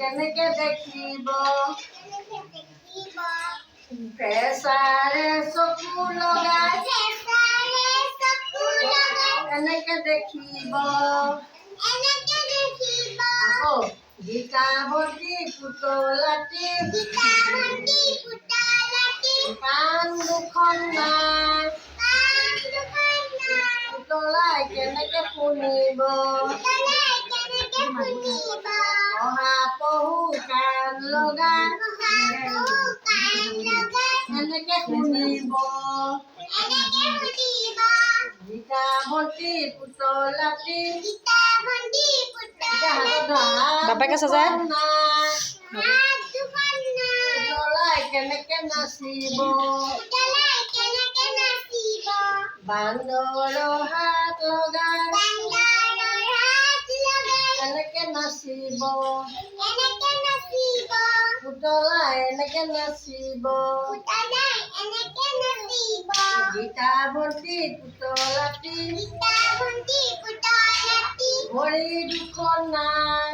কেনেকে দেখিব প্ৰেছাৰে চকু লগাই এনেকে দেখিব আকৌ গীতাৱতী পুতলাটি কাণ দুখন নাই পুতলাই কেনেকে শুনিব শহাপহু কাণ লগাই এনেকে শুনিব গীতাৱতী পুতলাটি বাপেকে সজায় পুতলাই কেনেকে নাচিব বান্দৰৰ হাত লগাই এনেকে নাচিব পুতলাই এনেকে নাচিব গীতাৱতী পুতলাটি ভৰি দুখন নাই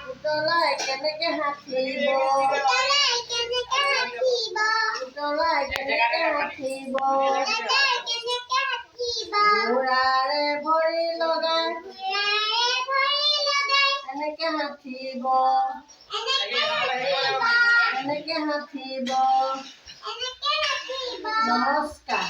পুতলাই কেনেকে হাঁহিব পুতলাই কেনেকে হাঁহিব ঘোঁৰাৰে ভৰি লগাই এনেকে হাঁহিব এনেকে হাঁহিব নমস্কাৰ।